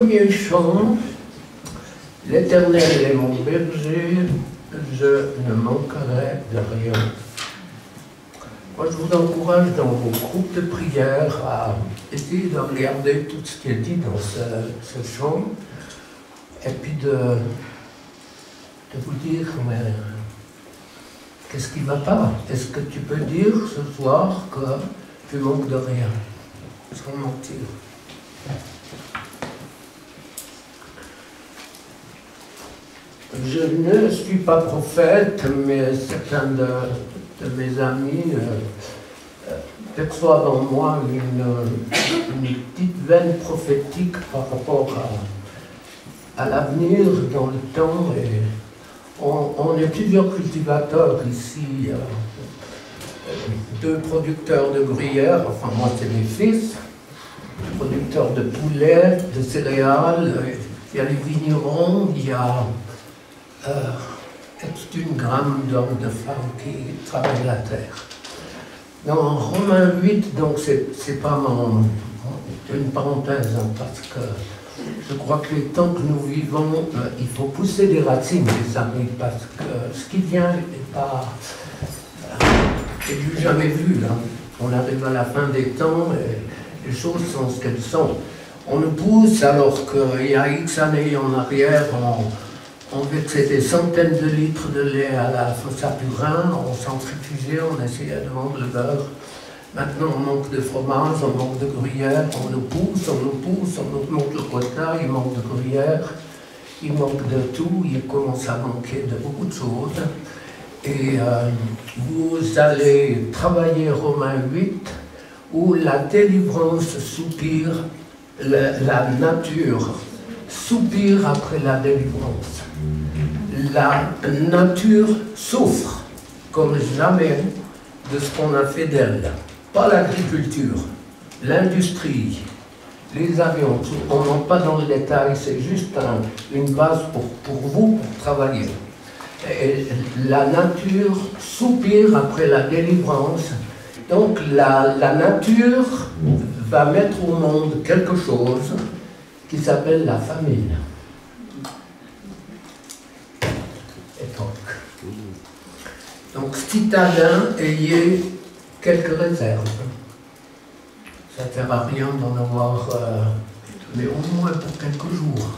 Premier chant, l'Éternel est mon berger, je ne manquerai de rien. Moi, je vous encourage dans vos groupes de prière à essayer de regarder tout ce qui est dit dans ce chant, et puis de vous dire, mais qu'est-ce qui ne va pas? Est-ce que tu peux dire ce soir que tu manques de rien, sans mentir? Je ne suis pas prophète, mais certains de mes amis perçoivent en moi une petite veine prophétique par rapport à l'avenir dans le temps. Et on est plusieurs cultivateurs ici, deux producteurs de gruyère, enfin moi c'est mes fils, producteurs de poulet, de céréales, il y a les vignerons, il y a toute une gamme d'hommes, de femmes qui travaillent la terre. Dans Romains 8, donc c'est pas une parenthèse, hein, parce que je crois que les temps que nous vivons, il faut pousser des racines, les amis, parce que ce qui vient n'est pas du jamais vu. Là. On arrive à la fin des temps et les choses sont ce qu'elles sont. On nous pousse alors qu'il y a X années en arrière, on versait des centaines de litres de lait à la fosse à purin, on centrifugait, on essayait de vendre le beurre. Maintenant, on manque de fromage, on manque de gruyère, on nous pousse, on nous monte le quota, il manque de gruyère, il manque de tout, il commence à manquer de beaucoup de choses. Et vous allez travailler Romains 8, où la délivrance soupire, la nature soupire après la délivrance. La nature souffre comme jamais de ce qu'on a fait d'elle. Pas l'agriculture, l'industrie, les avions, on n'entre pas dans le détail, c'est juste une base pour vous, pour travailler. Et la nature soupire après la délivrance, donc la nature va mettre au monde quelque chose qui s'appelle la famine. Donc, citadins, ayez quelques réserves. Ça ne sert à rien d'en avoir, mais au moins pour quelques jours.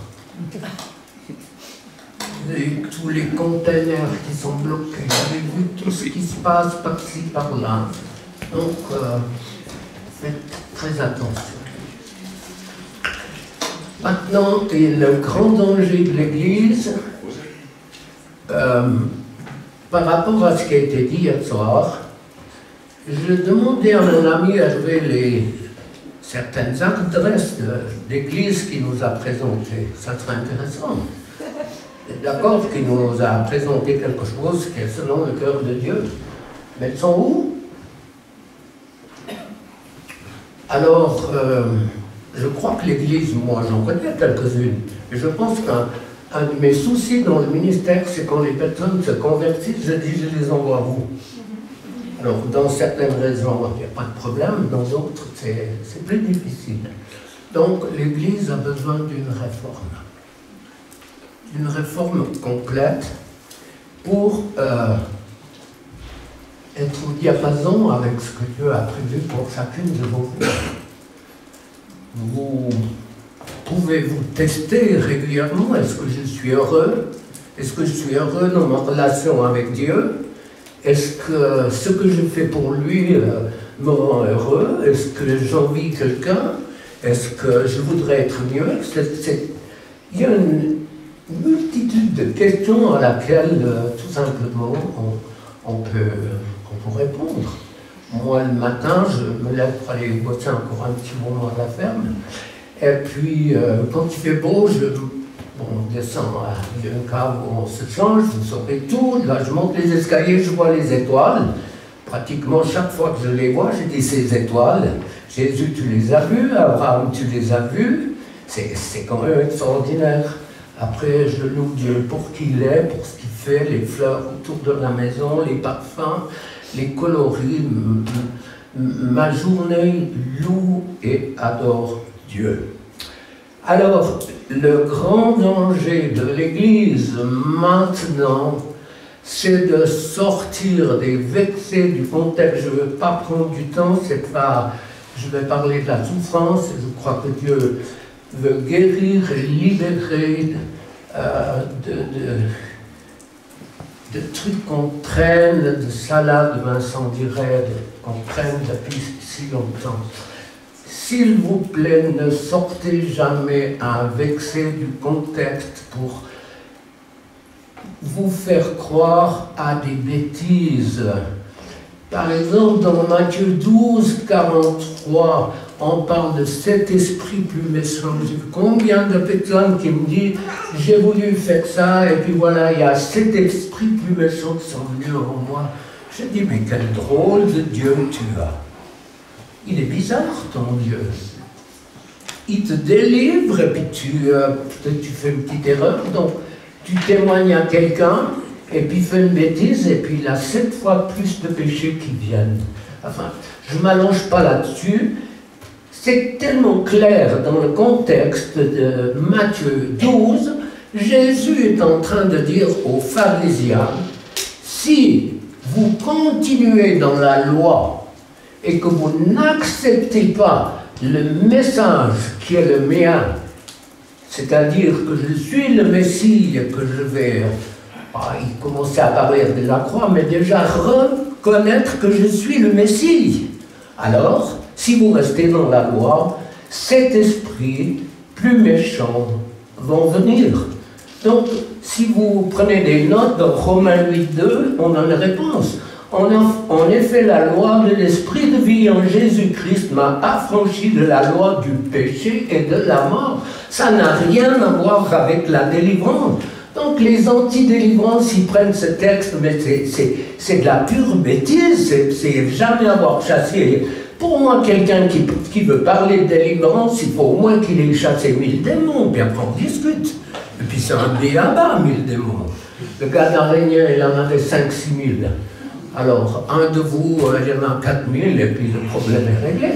Et tous les containers qui sont bloqués, vous avez vu tout ce qui se passe par-ci, par-là. Donc, faites très attention. Maintenant, le grand danger de l'Église, par rapport à ce qui a été dit hier soir, je demandais à mon ami Hervé certaines adresses d'église qu'il nous a présentées. Ça serait intéressant. D'accord qu'il nous a présenté quelque chose qui est selon le cœur de Dieu. Mais elles sont où? Alors, je crois que l'église, moi j'en connais quelques-unes, et je pense qu'un de mes soucis dans le ministère, c'est quand les personnes se convertissent, je dis je les envoie à vous. Alors, dans certaines raisons, il n'y a pas de problème, dans d'autres, c'est plus difficile. Donc, l'Église a besoin d'une réforme complète pour être au diapason avec ce que Dieu a prévu pour chacune de vos vies. Vous pouvez vous tester régulièrement. Est-ce que je suis heureux? Est-ce que je suis heureux dans ma relation avec Dieu? Est-ce que ce que je fais pour lui me rend heureux? Est-ce que j'envie quelqu'un? Est-ce que je voudrais être mieux? Il y a une multitude de questions à laquelle, tout simplement, on peut répondre. Moi, le matin, je me lève pour aller bosser encore un petit moment à la ferme. Et puis, quand il fait beau, on descend à une cave où on se change, vous saurez tout. Là, je monte les escaliers, je vois les étoiles. Pratiquement chaque fois que je les vois, je dis ces étoiles. Jésus, tu les as vues, Abraham, tu les as vues. C'est quand même extraordinaire. Après, je loue Dieu pour qui il est, pour ce qu'il fait, les fleurs autour de la maison, les parfums, les coloris. Ma journée loue et adore Dieu. Alors, le grand danger de l'Église maintenant, c'est de sortir des vexés du contexte. Je ne veux pas prendre du temps, c'est pas... Je vais parler de la souffrance, et je crois que Dieu veut guérir et libérer de trucs qu'on traîne, de salades, Vincent dirait, qu'on traîne depuis si longtemps. S'il vous plaît, ne sortez jamais un vexé du contexte pour vous faire croire à des bêtises. Par exemple, dans Matthieu 12, 43, on parle de cet esprit plus méchant. J'ai vu combien de personnes qui me disent « j'ai voulu faire ça, et puis voilà, il y a cet esprit plus méchant qui sont venus en moi. » Je dis « mais quel drôle de Dieu tu as. Il est bizarre, ton Dieu. Il te délivre, et puis tu fais une petite erreur, donc tu témoignes à quelqu'un, et puis il fait une bêtise, et puis il a 7 fois plus de péchés qui viennent. » Enfin, je ne m'allonge pas là-dessus. C'est tellement clair dans le contexte de Matthieu 12, Jésus est en train de dire aux pharisiens, si vous continuez dans la loi et que vous n'acceptez pas le message qui est le mien, c'est-à-dire que je suis le Messie, que je vais... il commençait à parler de la croix, mais déjà reconnaître que je suis le Messie. Alors, si vous restez dans la loi, cet esprit plus méchant va venir. Donc, si vous prenez des notes dans Romains 8.2, on a une réponse. En effet, la loi de l'esprit de vie en Jésus-Christ m'a affranchi de la loi du péché et de la mort. Ça n'a rien à voir avec la délivrance. Donc les anti-délivrances, ils prennent ce texte, mais c'est de la pure bêtise, c'est jamais avoir chassé. Pour moi, quelqu'un qui veut parler de délivrance, il faut au moins qu'il ait chassé 1000 démons, puis après on discute. Et puis c'est un béaba, 1000 démons. Le gars d'Araignien, il en avait 5-6 000. Alors, un de vous, il y en a 4000, et puis le problème est réglé.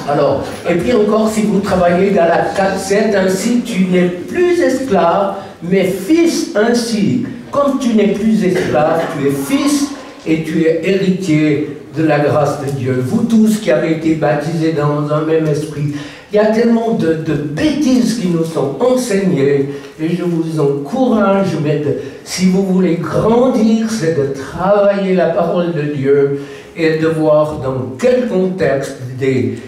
Alors, et puis encore, si vous travaillez dans la 4-7, ainsi tu n'es plus esclave, mais fils ainsi. Comme tu n'es plus esclave, tu es fils et tu es héritier de la grâce de Dieu. Vous tous qui avez été baptisés dans un même esprit, il y a tellement de bêtises qui nous sont enseignées, et je vous encourage, mais si vous voulez grandir, c'est de travailler la parole de Dieu et de voir dans quel contexte des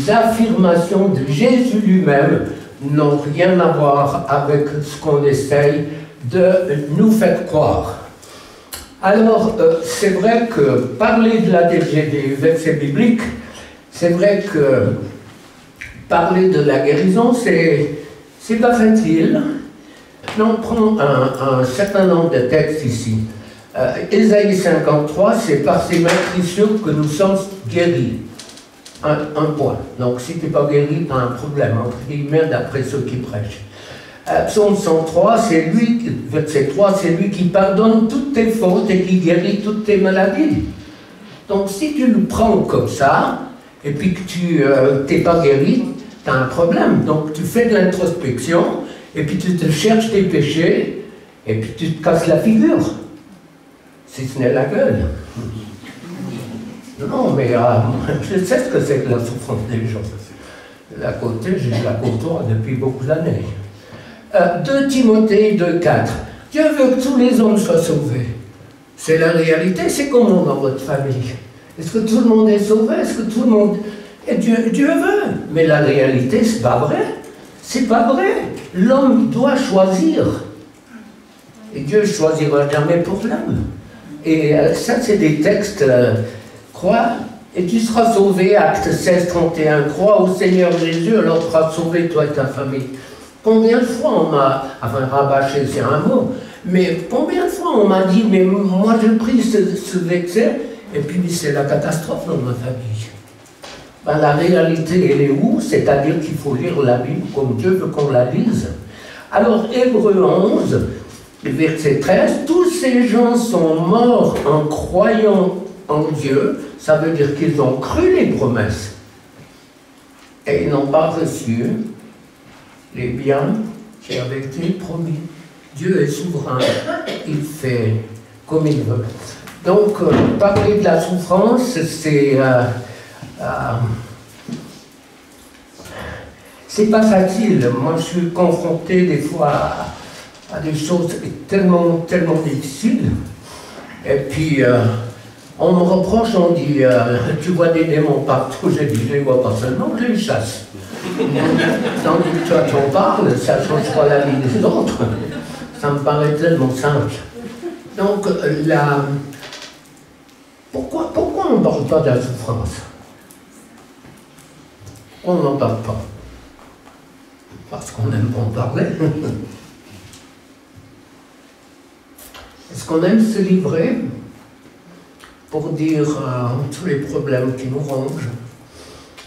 affirmations de Jésus lui-même n'ont rien à voir avec ce qu'on essaye de nous faire croire. Alors, c'est vrai que parler de des versets bibliques, c'est vrai que parler de la guérison, c'est pas facile. On prend un certain nombre de textes ici. Ésaïe 53, c'est par ses meurtrissures que nous sommes guéris. Un point. Donc, si tu n'es pas guéri, tu as un problème, entre guillemets, d'après ceux qui prêchent. Psaume 103, c'est lui, verset 3, c'est lui qui pardonne toutes tes fautes et qui guérit toutes tes maladies. Donc, si tu le prends comme ça, et puis que tu n'es pas guéri, tu as un problème. Donc, tu fais de l'introspection, et puis tu te cherches tes péchés, et puis tu te casses la figure, si ce n'est la gueule. Non, mais je sais ce que c'est que la souffrance des gens. La côté, je la côtoie depuis beaucoup d'années. 2 Timothée 2,4. Dieu veut que tous les hommes soient sauvés. C'est la réalité. C'est comment dans votre famille? Est-ce que tout le monde est sauvé? Est-ce que tout le monde... Et Dieu veut. Mais la réalité, c'est pas vrai. C'est pas vrai. L'homme doit choisir. Et Dieu ne choisira jamais pour l'homme. Et ça, c'est des textes... crois, et tu seras sauvé, acte 16, 31. Crois au Seigneur Jésus, alors tu seras sauvé, toi et ta famille. Combien de fois on m'a... Enfin, rabâché, c'est un mot. Mais combien de fois on m'a dit, mais moi je prie ce verset, et puis c'est la catastrophe dans ma famille. Ben, la réalité, elle est où? C'est-à-dire qu'il faut lire la Bible comme Dieu veut qu'on la lise. Alors, Hébreux 11, verset 13, tous ces gens sont morts en croyant en Dieu, ça veut dire qu'ils ont cru les promesses. et ils n'ont pas reçu les biens qui avaient été promis. Dieu est souverain, il fait comme il veut. Donc, parler de la souffrance, c'est pas facile. Moi, je suis confronté des fois à des choses tellement difficiles. Et puis, on me reproche, on dit, tu vois des démons partout. J'ai dit, je les vois pas seulement, je les chasse. Tandis que toi, tu en parles, ça ne change pas la vie des autres. Ça me paraît tellement simple. Donc, pourquoi on ne parle pas de la souffrance? On n'en parle pas. Parce qu'on n'aime pas en parler. Est-ce qu'on aime se livrer pour dire tous les problèmes qui nous rongent,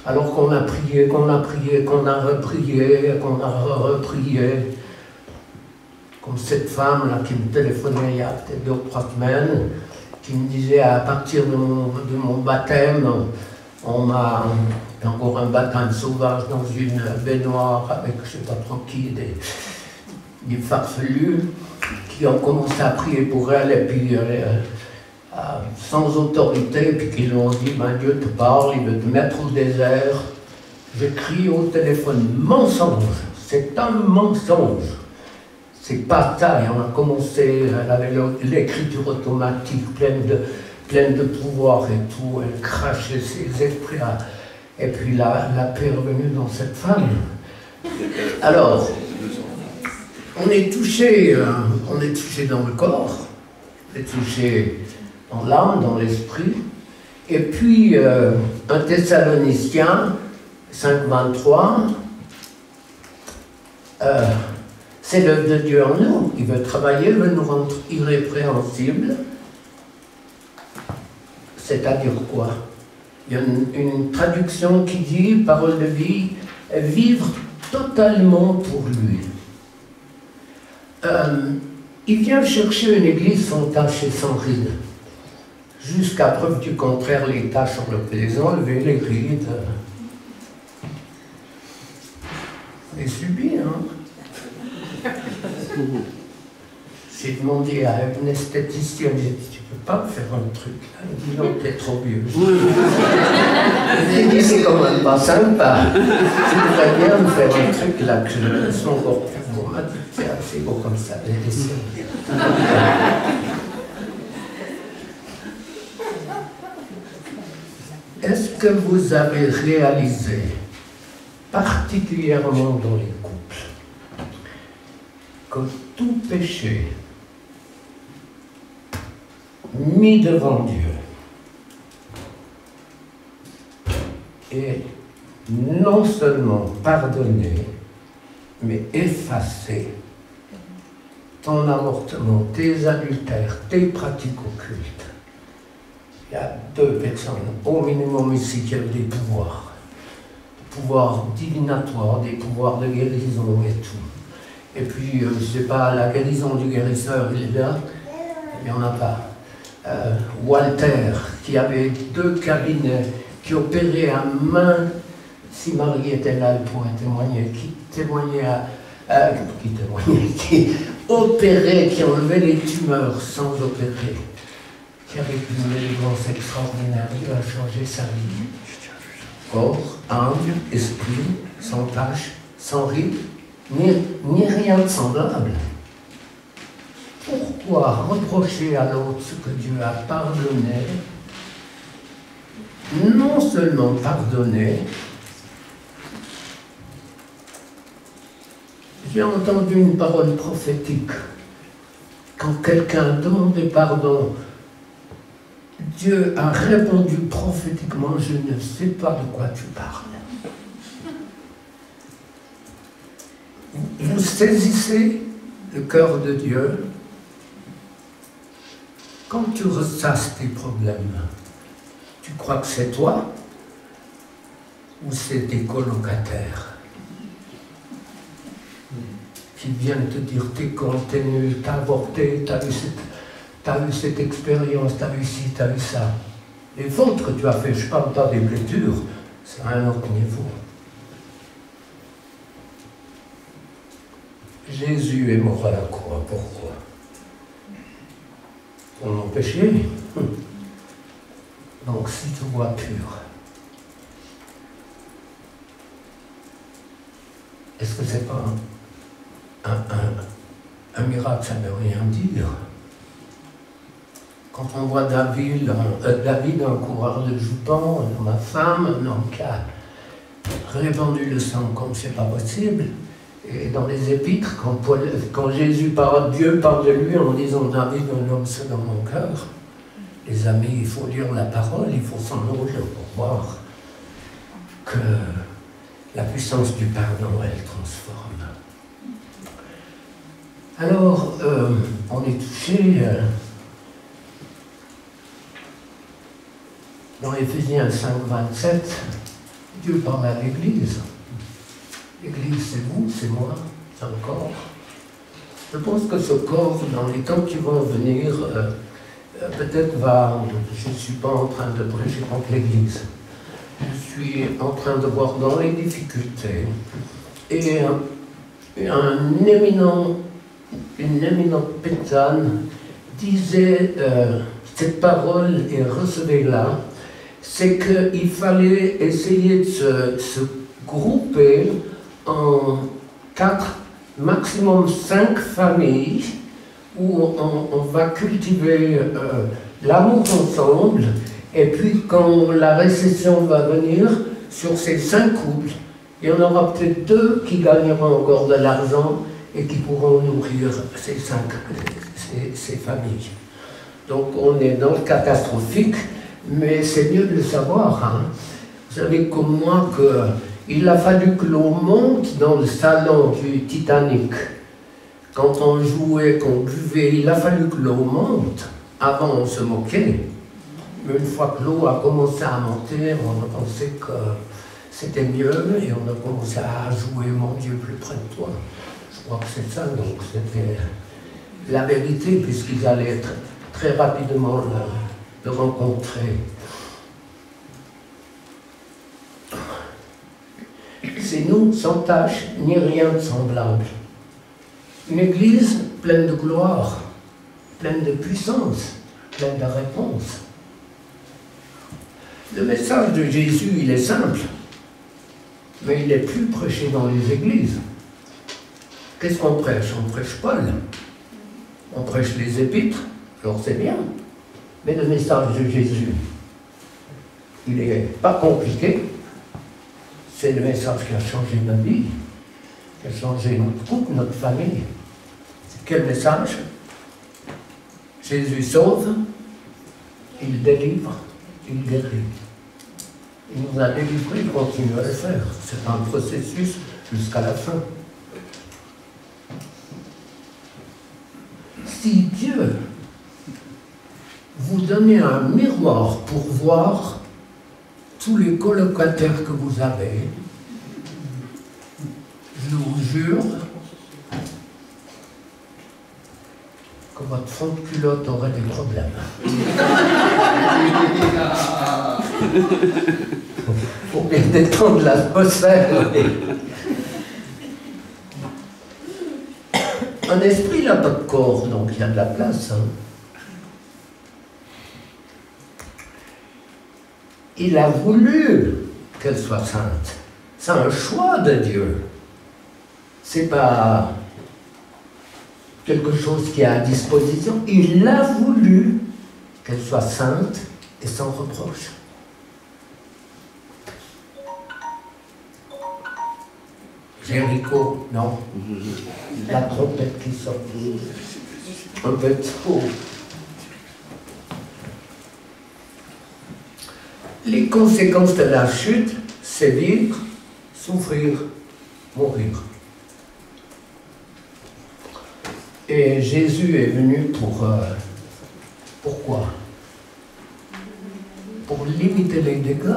alors qu'on a prié, qu'on a prié, qu'on a reprié, qu'on a reprié, comme cette femme-là qui me téléphonait il y a peut-être 2 ou 3 semaines, qui me disait à partir de mon baptême, on m'a encore un baptême sauvage dans une baignoire avec je ne sais pas trop qui, des farfelus qui ont commencé à prier pour elle et puis sans autorité, puis qui lui ont dit ben, Dieu te parle, il veut te mettre au désert. Je crie au téléphone mensonge, c'est un mensonge. C'est pas ça, et on a commencé, elle avait l'écriture automatique pleine de pouvoir et tout, elle crachait ses esprits, et puis la paix est revenue dans cette femme. Alors, on est touché dans le corps, on est touché dans l'âme, dans l'esprit, et puis 1 Thessaloniciens 5,23, c'est l'œuvre de Dieu en nous. Il veut travailler, il veut nous rendre irrépréhensibles. C'est-à-dire quoi? Il y a une traduction qui dit, parole de vie, vivre totalement pour lui. Il vient chercher une église sans tache et sans ride. Jusqu'à preuve du contraire, les taches, on les a enlevées, les rides. Les subit, hein? J'ai demandé à une esthéticienne, j'ai dit, tu peux pas me faire un truc là? Elle dit, non, t'es trop vieux. J'ai dit, c'est quand même pas sympa. Tu devrais bien me faire un truc là, que je sois encore plus beau. Elle m'a dit, c'est assez beau comme ça, laissez. Est-ce que vous avez réalisé, particulièrement dans les couples, que tout péché mis devant Dieu est non seulement pardonné, mais effacé? Ton avortement, tes adultères, tes pratiques occultes. Il y a 2 personnes, au minimum ici, qui ont des pouvoirs divinatoires, des pouvoirs de guérison et tout. Et puis, je ne sais pas, la guérison du guérisseur, il est là, il n'y en a pas. Walter, qui avait 2 cabinets, qui opérait à main, si Marie était là, elle pourrait témoigner, qui opérait, qui enlevait les tumeurs sans opérer, qui avait une élégance extraordinaire, qui a changé sa vie. Corps, âme, esprit, sans tache, sans ride, ni rien de semblable. Pourquoi reprocher à l'autre ce que Dieu a pardonné? Non seulement pardonné, j'ai entendu une parole prophétique. Quand quelqu'un demandait pardon, Dieu a répondu prophétiquement, je ne sais pas de quoi tu parles. Vous saisissez le cœur de Dieu quand tu ressasses tes problèmes. Tu crois que c'est toi ou c'est tes colocataires qui viennent te dire t'es con, t'es nul, t'as avorté, t'as eu cette expérience, t'as eu ci, t'as eu ça. Les fautes que tu as fait, je ne parle pas des blessures, c'est à un autre niveau. Jésus est mort à la croix. Pourquoi? Pour mon péché. Donc si tu vois pur, est-ce que c'est pas un miracle? Ça ne veut rien dire. Quand on voit David, un coureur de jupons, ma femme, un homme qui a répandu le sang comme c'est pas possible, et dans les épîtres, quand Jésus parle, Dieu parle de lui en disant David, un homme selon mon cœur, les amis, il faut lire la parole, il faut s'en nourrir pour voir que la puissance du pardon, elle transforme. Alors, on est touché dans Éphésiens 5, 27, Dieu parle à l'Église. L'Église, c'est vous, c'est moi, c'est un corps. Je pense que ce corps, dans les temps qui vont venir, peut-être va... Je ne suis pas en train de prêcher contre l'Église. Je suis en train de voir dans les difficultés. Et une éminente paysanne disait cette parole, et recevez-la, c'est qu'il fallait essayer de se grouper en 4, maximum 5 familles où on va cultiver l'amour ensemble, et puis quand la récession va venir, sur ces 5 couples, il y en aura peut-être 2 qui gagneront encore de l'argent et qui pourront nourrir ces familles. Donc on est dans le catastrophique, mais c'est mieux de le savoir. Hein. Vous savez comme moi qu'il a fallu que l'eau monte dans le salon du Titanic. Quand on jouait, qu'on buvait, il a fallu que l'eau monte. Avant on se moquait. Mais une fois que l'eau a commencé à monter, on a pensé que c'était mieux et on a commencé à jouer mon Dieu plus près de toi. Je crois que c'est ça, donc c'était la vérité, puisqu'ils allaient très rapidement le rencontrer. C'est nous, sans tâche, ni rien de semblable. Une église pleine de gloire, pleine de puissance, pleine de réponses. Le message de Jésus, il est simple, mais il n'est plus prêché dans les églises. Qu'est-ce qu'on prêche? On prêche Paul. On prêche les épîtres, alors c'est bien. Mais le message de Jésus, il n'est pas compliqué. C'est le message qui a changé ma vie, qui a changé notre couple, notre famille. C'est quel message? Jésus sauve, il délivre, il guérit. Il nous a délivrés, il continue à le faire. C'est un processus jusqu'à la fin. Si Dieu vous donnait un miroir pour voir tous les colocataires que vous avez, je vous jure que votre fond de culotte aurait des problèmes. Il faut bien détendre l'atmosphère. Un esprit n'a pas de corps, donc il y a de la place. Hein. Il a voulu qu'elle soit sainte. C'est un choix de Dieu. C'est pas quelque chose qui est à disposition. Il a voulu qu'elle soit sainte et sans reproche. Jéricho, non. La trompette qui sort. Un peu trop. Les conséquences de la chute, c'est vivre, souffrir, mourir. Et Jésus est venu pourquoi? Pour limiter les dégâts.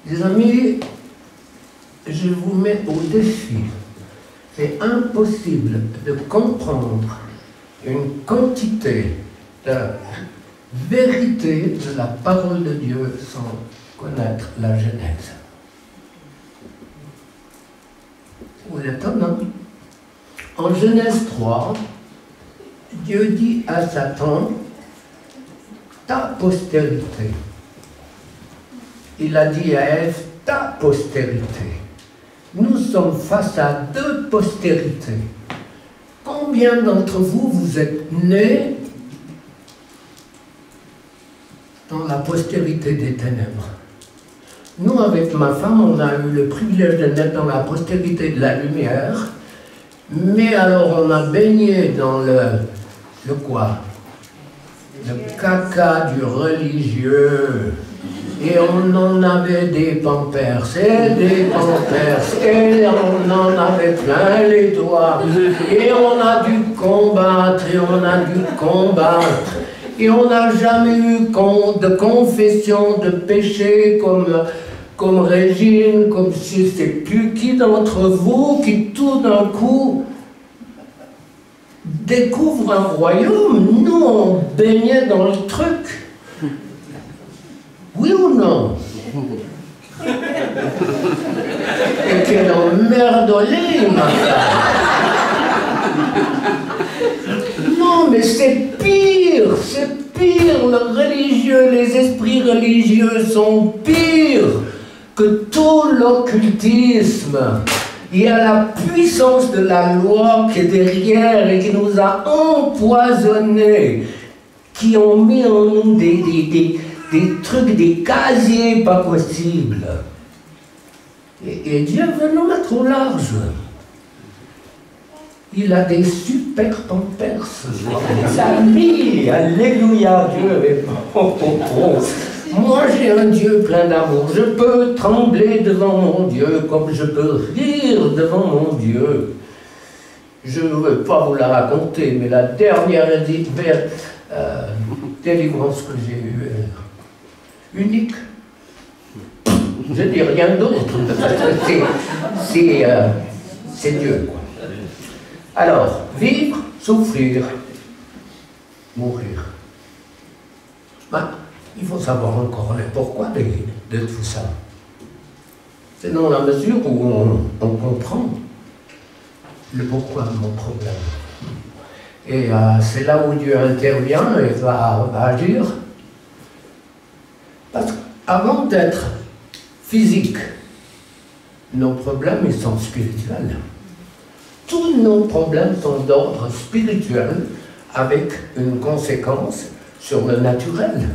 Les amis, je vous mets au défi. C'est impossible de comprendre une quantité de vérité de la parole de Dieu sans connaître la Genèse. étonnant. En Genèse 3, Dieu dit à Satan, ta postérité. Il a dit à Ève, ta postérité. Nous sommes face à deux postérités. Combien d'entre vous, vous êtes nés dans la postérité des ténèbres? Nous, avec ma femme, on a eu le privilège de naître dans la postérité de la lumière, mais alors on a baigné dans le quoi? Le caca du religieux. Et on en avait des pampers, et des pampers, et on en avait plein les doigts. Et on a dû combattre, et on a dû combattre. Et on n'a jamais eu de confession de péché comme Régine, comme je ne sais plus qui d'entre vous qui tout d'un coup découvre un royaume. Nous, on baignait dans le truc. Oui ou non? Et quelle emmerdolée, ma femme! Non, mais c'est pire, c'est pire. Le religieux, les esprits religieux sont pires que tout l'occultisme. Il y a la puissance de la loi qui est derrière et qui nous a empoisonnés, qui ont mis en nous des trucs, des casiers pas possibles. Et Dieu veut nous mettre au large. Il a des super pampers, des amis, alléluia, Dieu est bon. Moi j'ai un Dieu plein d'amour, je peux trembler devant mon Dieu comme je peux rire devant mon Dieu. Je ne veux pas vous la raconter, mais la dernière délivrance que j'ai eue, unique. Je dis rien d'autre, c'est Dieu, quoi. Alors, vivre, souffrir, mourir. Ben, il faut savoir encore le pourquoi de tout ça. C'est dans la mesure où on comprend le pourquoi de mon problème. Et c'est là où Dieu intervient et va agir. Parce qu'avant d'être physiques, nos problèmes ils sont spirituels. Tous nos problèmes sont d'ordre spirituel avec une conséquence sur le naturel.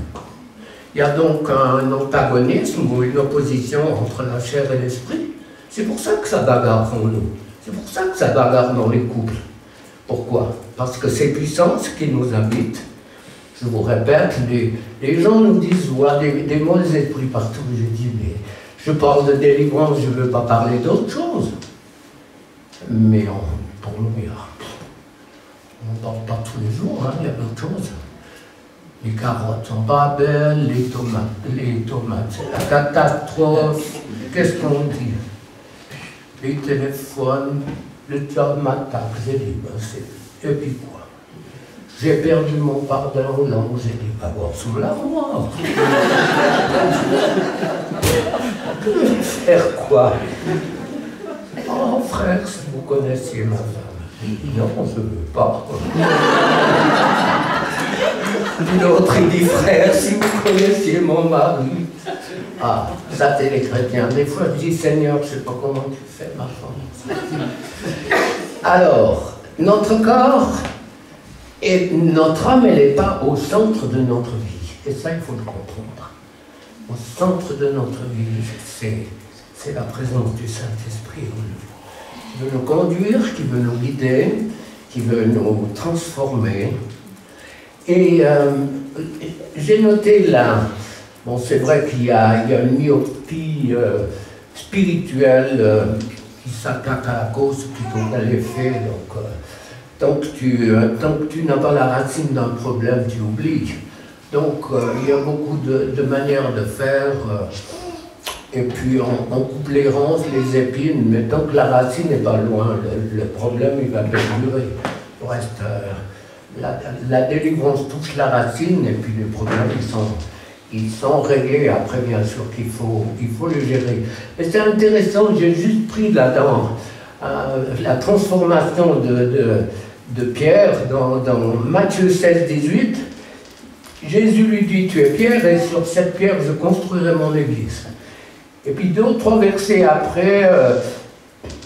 Il y a donc un antagonisme ou une opposition entre la chair et l'esprit. C'est pour ça que ça bagarre en nous. C'est pour ça que ça bagarre dans les couples. Pourquoi? Parce que ces puissances qui nous habitent, je vous répète, les gens nous disent ouais, des mauvais esprits partout. Je dis, mais je parle de délivrance, je ne veux pas parler d'autre chose. Mais pour nous, on ne parle pas tous les jours, hein, il y a d'autres choses. Les carottes sont pas belles, les tomates, c'est la catastrophe. Qu'est-ce qu'on dit? Les téléphones, le tomate, j'ai dit, ben et puis quoi? J'ai perdu mon pardon, non, j'ai dit, va voir sous l'armoire. Faire quoi? Oh frère, si vous connaissiez ma femme. Non, je ne veux pas. L'autre, il dit, frère, si vous connaissiez mon mari. Ah, ça c'est les chrétiens. Des fois, je dis, Seigneur, je ne sais pas comment tu fais, ma femme. Alors, notre corps et notre âme, elle n'est pas au centre de notre vie. Et ça, il faut le comprendre. Au centre de notre vie, c'est la présence du Saint-Esprit qui veut nous conduire, qui veut nous guider, qui veut nous transformer. Et j'ai noté là, bon c'est vrai qu'il y a une myopie spirituelle qui s'attaque à la cause plutôt qu'à l'effet. Donc tant que tu n'as pas la racine d'un problème, tu oublies. Donc il y a beaucoup de manières de faire. Et puis on coupe les ronces, les épines, mais tant que la racine n'est pas loin, le problème il va perdurer. Il reste, la délivrance touche la racine et puis les problèmes ils sont réglés. Après bien sûr qu'il faut les gérer. Mais c'est intéressant, j'ai juste pris là-dedans la transformation de Pierre dans Matthieu 16, 18. Jésus lui dit, tu es Pierre, et sur cette pierre je construirai mon église. Et puis 2 ou 3 versets après,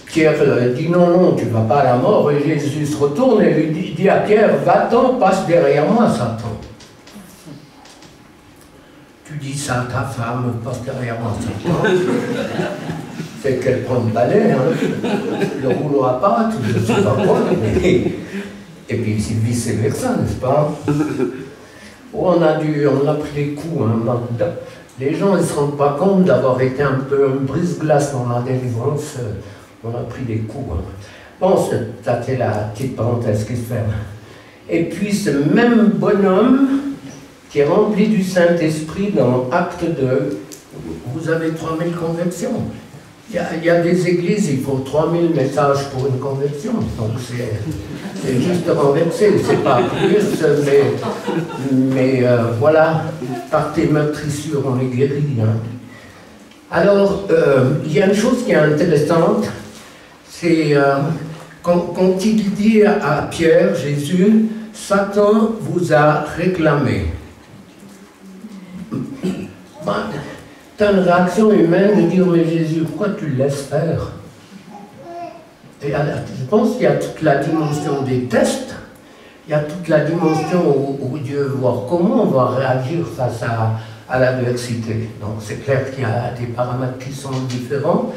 Pierre dit non, non, tu ne vas pas à la mort. Et Jésus se retourne et lui dit à Pierre, va-t'en, passe derrière moi, Satan. Tu dis ça à ta femme, passe derrière moi, Satan. C'est qu'elle prend le balai, hein, le rouleau à pâte, je ne sais pas quoi. Et puis vice-versa, n'est-ce pas? On a pris des coups. Hein. Les gens ne se rendent pas compte d'avoir été un peu un brise-glace dans la délivrance. On a pris des coups. Hein. Bon, ça c'est la petite parenthèse qui se ferme. Et puis ce même bonhomme qui est rempli du Saint-Esprit dans Acte 2, vous avez 3000 conversions. Il y a des églises, il faut 3000 messages pour une conversion. Donc c'est juste renversé, c'est pas plus, mais voilà, par tes meurtrissures, on est guéri. Hein. Alors, il y a une chose qui est intéressante, c'est quand il dit à Pierre, Jésus, Satan vous a réclamé. Tu as une réaction humaine de dire, mais Jésus, pourquoi tu le laisses faire? Et je pense qu'il y a toute la dimension des tests, il y a toute la dimension où Dieu veut voir comment on va réagir face à l'adversité. Donc c'est clair qu'il y a des paramètres qui sont différents,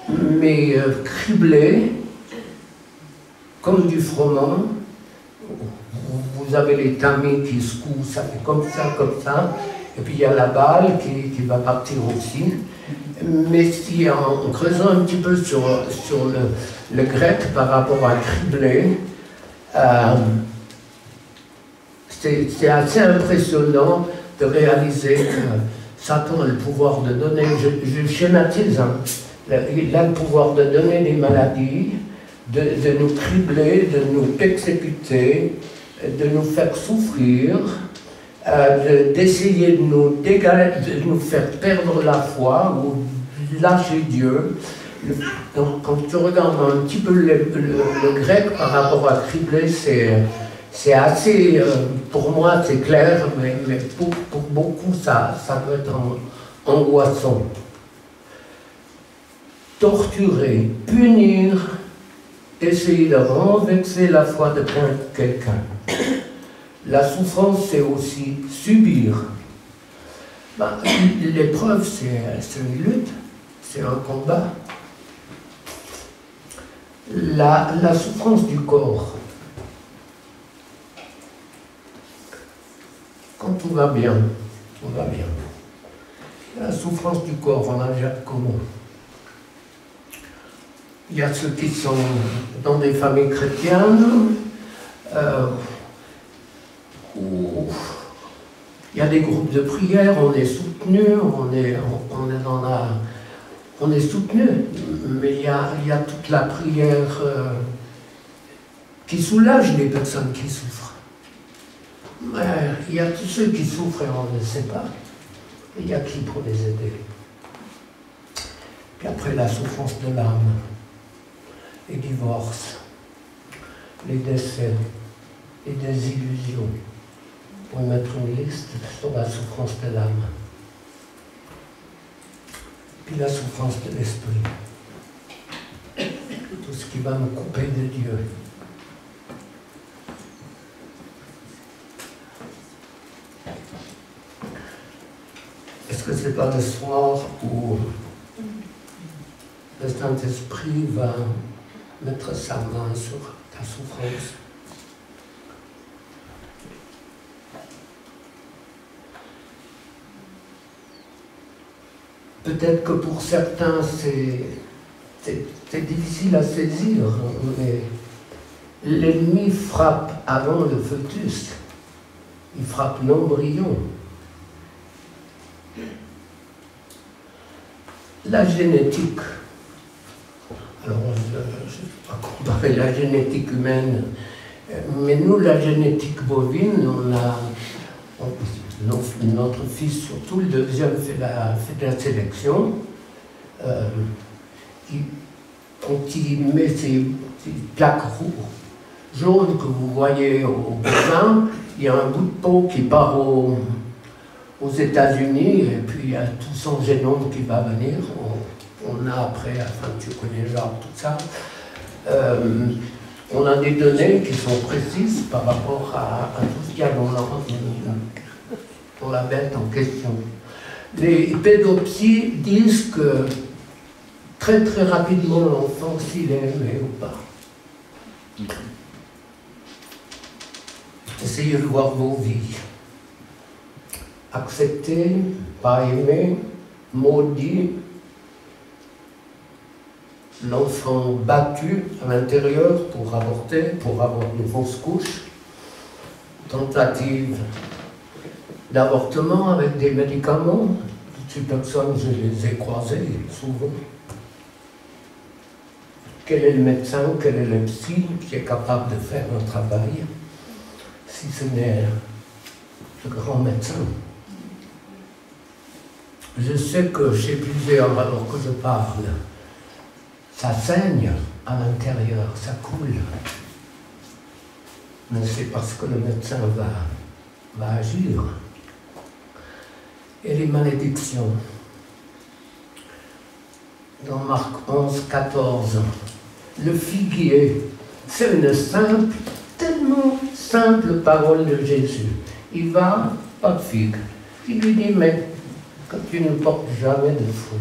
mais criblé, comme du froment, vous avez les tamis qui secouent, ça fait comme ça. Et puis il y a la balle qui va partir aussi. Mais si en creusant un petit peu sur le grec par rapport à cribler, c'est assez impressionnant de réaliser que Satan a le pouvoir de donner, je schématise, hein, il a le pouvoir de donner des maladies, de nous cribler, de nous exécuter, de nous faire souffrir, d'essayer de nous faire perdre la foi ou lâcher Dieu. Donc, quand tu regardes un petit peu le grec par rapport à cribler, c'est assez, pour moi c'est clair, mais pour beaucoup ça peut être angoissant. Torturer, punir, essayer de renverser la foi de quelqu'un. La souffrance, c'est aussi subir. L'épreuve, c'est une lutte, c'est un combat. La souffrance du corps. Quand tout va bien, tout va bien. La souffrance du corps, on a déjà comment? Il y a ceux qui sont dans des familles chrétiennes, où il y a des groupes de prière, on est soutenu, on est soutenu, mais il y a toute la prière qui soulage les personnes qui souffrent. Il y a tous ceux qui souffrent et on ne le sait pas. Il y a qui pour les aider? Puis après la souffrance de l'âme, les divorces, les décès, les désillusions. Pour mettre une liste sur la souffrance de l'âme. Puis la souffrance de l'esprit. Tout ce qui va me couper de Dieu. Est-ce que c'est pas le soir où le Saint-Esprit va mettre sa main sur ta souffrance? Peut-être que pour certains, c'est difficile à saisir, mais l'ennemi frappe avant le fœtus. Il frappe l'embryon. La génétique. Alors, je ne vais pas comparer la génétique humaine, mais nous, la génétique bovine, notre fils, surtout le deuxième, fait de la sélection. quand il met ces plaques jaunes que vous voyez au bousin, il y a un bout de peau qui part aux États-Unis, et puis il y a tout son génome qui va venir. On a après, enfin tu connais genre tout ça, on a des données qui sont précises par rapport à tout ce qu'il y a dans la bête en question. Les pédopsies disent que très très rapidement l'enfant, s'il est aimé ou pas. Essayez de voir vos vies. Accepté, pas aimé, maudit, l'enfant battu à l'intérieur pour avorter, pour avoir une fausse couche, tentative d'avortement avec des médicaments. Toutes ces personnes, je les ai croisées souvent. Quel est le médecin, quel est le psy qui est capable de faire un travail, si ce n'est le grand médecin? Je sais que chez plusieurs, alors que je parle, ça saigne à l'intérieur, ça coule. Mais c'est parce que le médecin va agir. Et les malédictions. Dans Marc 11, 14, le figuier, c'est une simple, tellement simple parole de Jésus. Il va, pas de figue. Il lui dit, mais que tu ne portes jamais de fruits.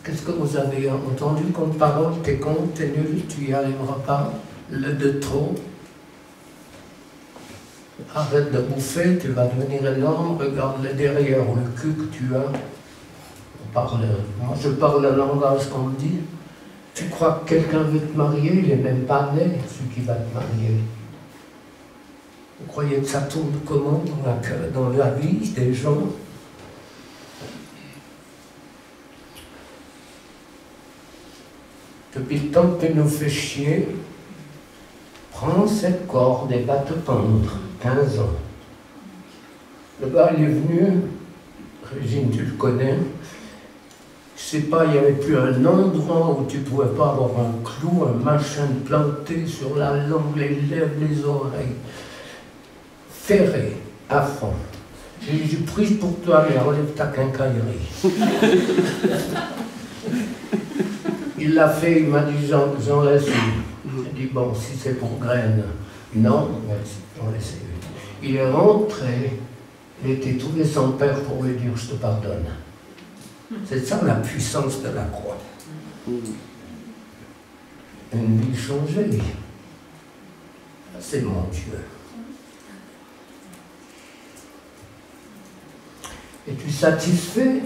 Qu'est-ce que vous avez entendu comme parole? T'es con, t'es nul, tu n'y arriveras pas. Le de trop. Arrête de bouffer, tu vas devenir énorme. Regarde le derrière, le cul que tu as. Moi, je parle le langage qu'on me dit. Tu crois que quelqu'un veut te marier, il n'est même pas né, celui qui va te marier. Vous croyez que ça tourne comment dans la vie des gens? Depuis le temps que tu nous fais chier, prends cette corde et va te pendre, 15 ans. Le gars, il est venu, Régine, tu le connais, je sais pas, il n'y avait plus un endroit où tu ne pouvais pas avoir un clou, un machin planté sur la langue, les lèvres, les oreilles. Ferré, à fond. J'ai dit, je prie pour toi, mais enlève ta quincaillerie. Il l'a fait, il m'a dit, j'en laisse une. J'ai dit, bon, si c'est pour graines, non, j'en laisse une. Il est rentré, il était trouvé son père pour lui dire, je te pardonne. C'est ça la puissance de la croix. Une vie changée. C'est mon Dieu. Es-tu satisfait?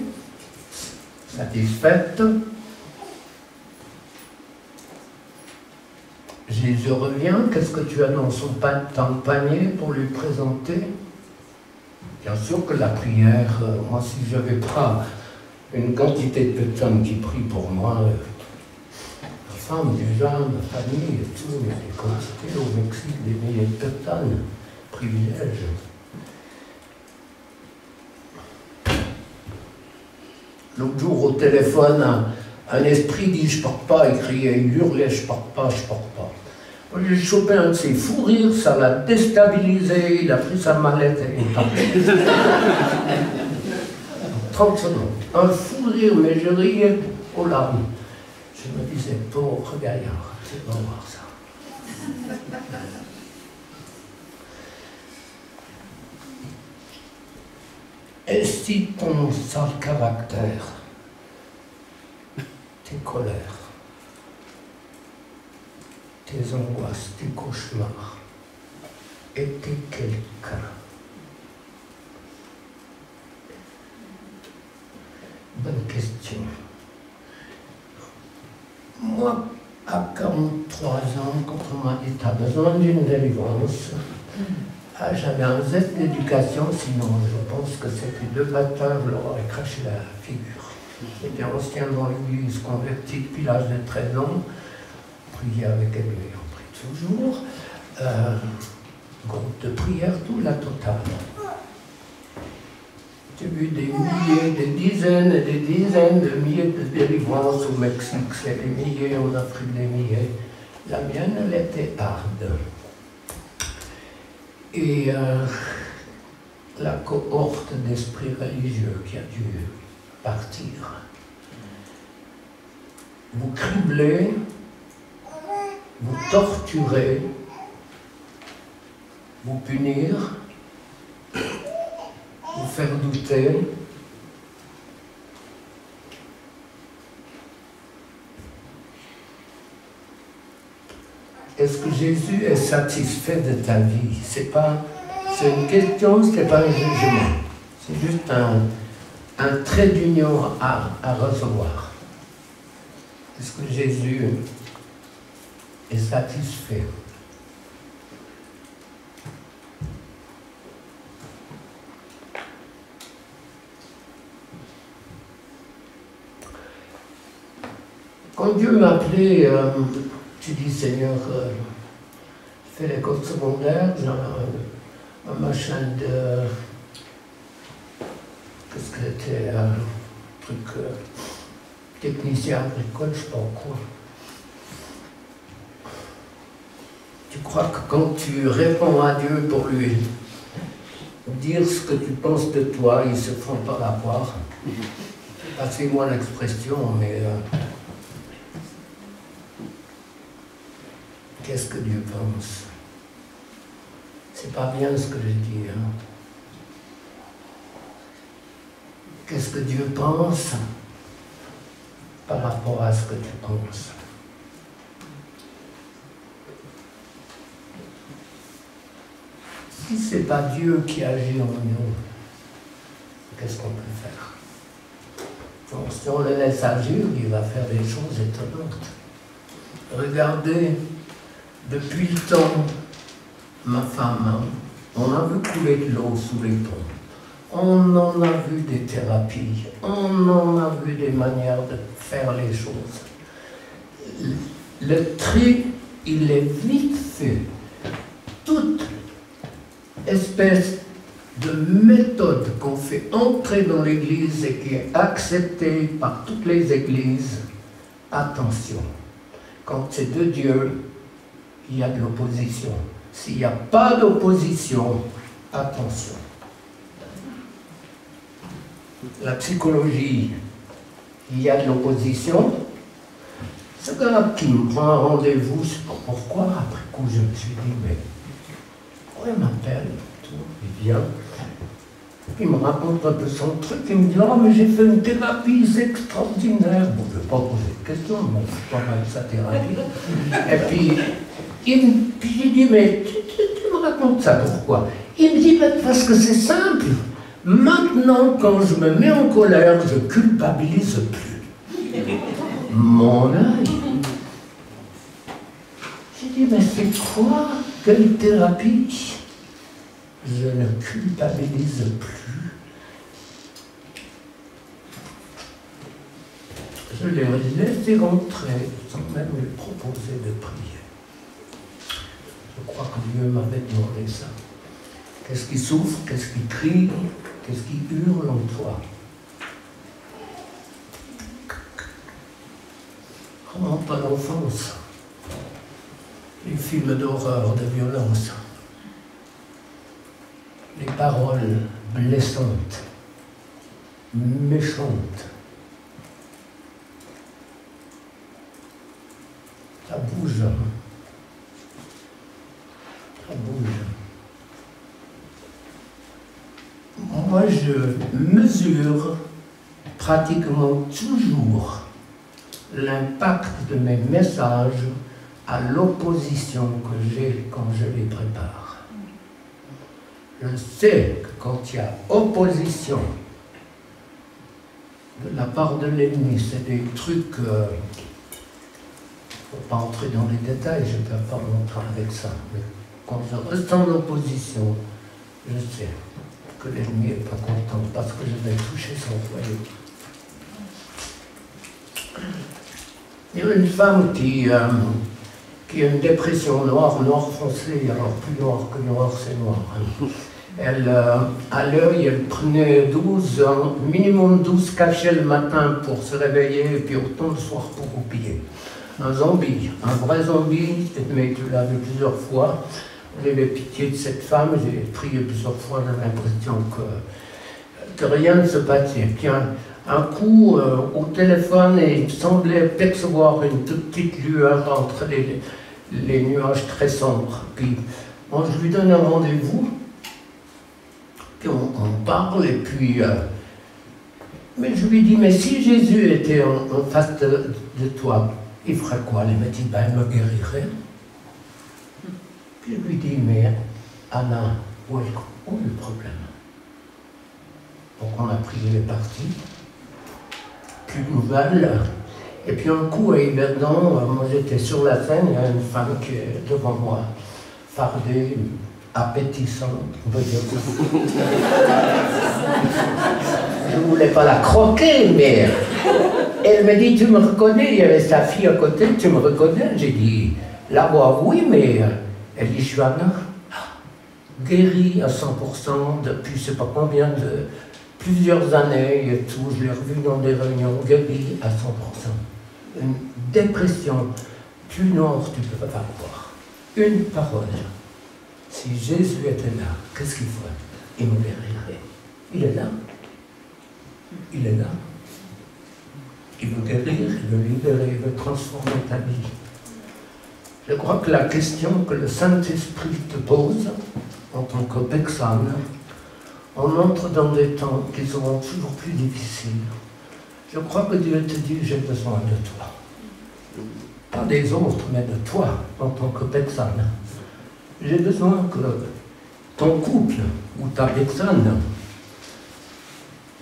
Satisfaite? Jésus revient, qu'est-ce que tu as dans ton panier pour lui présenter? Bien sûr que la prière, moi si je n'avais pas une quantité de personnes qui prient pour moi, ma femme déjà, ma famille et tout, il y a des quantités au Mexique, des milliers de personnes, privilèges. L'autre jour au téléphone, un esprit dit je porte pas, il criait, il hurlait je porte pas, je porte pas. Moi j'ai chopé un de ses fous rires, ça l'a déstabilisé, il a pris sa mallette et il est parti. 30 secondes, un fou rire, mais je riais aux larmes. Je me disais, pauvre gaillard, tu vas voir ça. Et si ton sale caractère, tes colères, tes angoisses, tes cauchemars, étaient quelqu'un? Bonne question. Moi, à 43 ans, quand on m'a dit « tu as besoin d'une délivrance », j'avais un zeste d'éducation, sinon je pense que c'était deux bâtards, je leur aurais craché la figure. J'étais ancien dans l'église, converti depuis l'âge de 13 ans, priais avec elle, on prie toujours, groupe de prière, tout la totale. J'ai vu des milliers, des dizaines et des dizaines de milliers de délivrances au Mexique. C'est des milliers, en Afrique des milliers. La mienne, elle était harde. Et la cohorte d'esprits religieux qui a dû partir. Vous criblez, vous torturez, vous punir, vous faire douter. Est-ce que Jésus est satisfait de ta vie? C'est une question, ce n'est pas un jugement. C'est juste un trait d'union à recevoir. Est-ce que Jésus est satisfait? Quand Dieu m'a appelé, tu dis Seigneur, je fais l'école secondaire, j'ai un machin de... Qu'est-ce que c'était? Un truc technicien agricole, je sais pas quoi. Tu crois que quand tu réponds à Dieu pour lui dire ce que tu penses de toi, ils se font pas avoir. Passez-moi l'expression, mais... qu'est-ce que Dieu pense? C'est pas bien ce que je dis. Hein? Qu'est-ce que Dieu pense par rapport à ce que tu penses? Si ce n'est pas Dieu qui agit en nous, qu'est-ce qu'on peut faire? Donc, si on le laisse agir, il va faire des choses étonnantes. Regardez, depuis le temps, ma femme, on a vu couler de l'eau sous les ponts. On en a vu des thérapies. On en a vu des manières de faire les choses. Le tri, il est vite fait. Toute espèce de méthode qu'on fait entrer dans l'Église et qui est acceptée par toutes les églises, attention, quand c'est de Dieu, il y a de l'opposition. S'il n'y a pas d'opposition, attention. La psychologie, il y a de l'opposition. Ce gars qui me prend un rendez-vous, je ne sais pas pourquoi, après coup je me suis dit, mais pourquoi il m'appelle? Il vient, il me raconte un peu son truc, il me dit, oh mais j'ai fait une thérapie, c'est extraordinaire. Bon, je ne vais pas poser de questions, je m'en fous pas mal de sa thérapie. Et puis j'ai dit, mais tu me racontes ça pourquoi? Il me dit, parce que c'est simple. Maintenant, quand je me mets en colère, je culpabilise plus. Mon œil. J'ai dit, mais c'est quoi? Quelle thérapie? Je ne culpabilise plus. Je l'ai laissé rentrer sans même lui proposer de prier. Je crois que Dieu m'avait demandé ça. Qu'est-ce qui souffre? Qu'est-ce qui crie? Qu'est-ce qui hurle en toi? Remonte à l'enfance. Les films d'horreur, de violence. Les paroles blessantes, méchantes. Ça bouge. Ça bouge. Moi, je mesure pratiquement toujours l'impact de mes messages à l'opposition que j'ai quand je les prépare. Je sais que quand il y a opposition de la part de l'ennemi, c'est des trucs... il ne faut pas entrer dans les détails, je ne peux pas montrer avec ça. Mais quand je ressens l'opposition, je sais que l'ennemi n'est pas content parce que je vais toucher son foyer. Il y a une femme qui a une dépression noire, noir foncé, alors plus noir que noir, c'est noir. À l'œil, elle prenait minimum 12 cachets le matin pour se réveiller et puis autant le soir pour oublier. Un zombie, un vrai zombie, mais tu l'as vu plusieurs fois. J'avais pitié de cette femme, j'ai prié plusieurs fois, j'avais l'impression que rien ne se passait. Puis un coup, au téléphone, et il semblait percevoir une toute petite lueur entre les nuages très sombres. Puis bon, je lui donne un rendez-vous. Puis on parle, et puis... mais je lui dis, mais si Jésus était en face de toi, il ferait quoi? Il m'a dit, ben, il me guérirait. Puis je lui dis, mais Anna, où est le problème? Donc on a prié, il est parti. Plus de nouvelles. Et puis un coup, à Yverdon, moi j'étais sur la scène, il y a une femme qui est devant moi, fardée, appétissante, on peut dire. Je ne voulais pas la croquer, mais elle me dit, tu me reconnais? Il y avait sa fille à côté, tu me reconnais? J'ai dit, la voix, oui, mais elle dit, je suis Anna, guérie à 100% depuis je ne sais pas combien de plusieurs années et tout, je l'ai revue dans des réunions, guérie à 100%. Une dépression plus noire, tu ne peux pas voir. Une parole. Si Jésus était là, qu'est-ce qu'il ferait? Il me guérirait. Il est là. Il est là. Il veut guérir, il veut libérer, il veut transformer ta vie. Je crois que la question que le Saint-Esprit te pose, en tant que personne, on entre dans des temps qui seront toujours plus difficiles. Je crois que Dieu te dit, j'ai besoin de toi. Pas des autres, mais de toi, en tant que personne. J'ai besoin que ton couple ou ta personne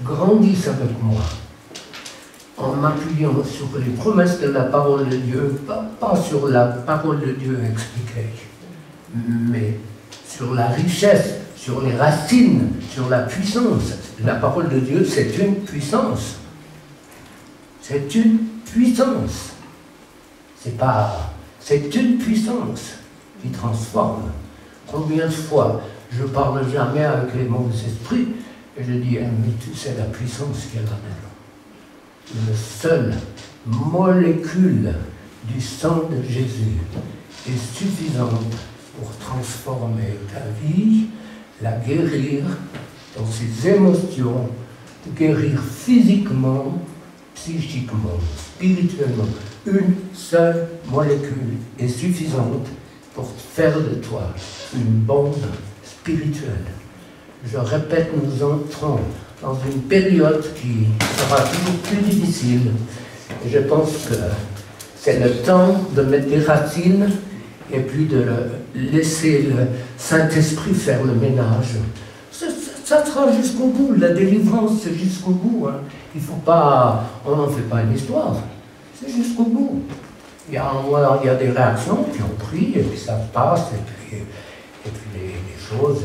grandisse avec moi, en m'appuyant sur les promesses de la parole de Dieu, pas sur la parole de Dieu expliquée, mais sur la richesse, sur les racines, sur la puissance. La parole de Dieu, c'est une puissance. C'est une puissance. C'est une puissance qui transforme. Combien de fois je parle jamais avec les mauvais esprits et je dis, mais tu sais la puissance qu'il y a là-dedans. Une seule molécule du sang de Jésus est suffisante pour transformer ta vie, la guérir dans ses émotions, guérir physiquement, psychiquement, spirituellement. Une seule molécule est suffisante pour faire de toi une bombe spirituelle. Je répète, nous entrons dans une période qui sera toujours plus difficile. Et je pense que c'est le temps de mettre des racines et puis de laisser le Saint-Esprit faire le ménage. Ça sera jusqu'au bout, la délivrance c'est jusqu'au bout. Hein. Il faut pas, on n'en fait pas une histoire, c'est jusqu'au bout. Il y a des réactions, puis on prie, et puis ça se passe, et puis les choses,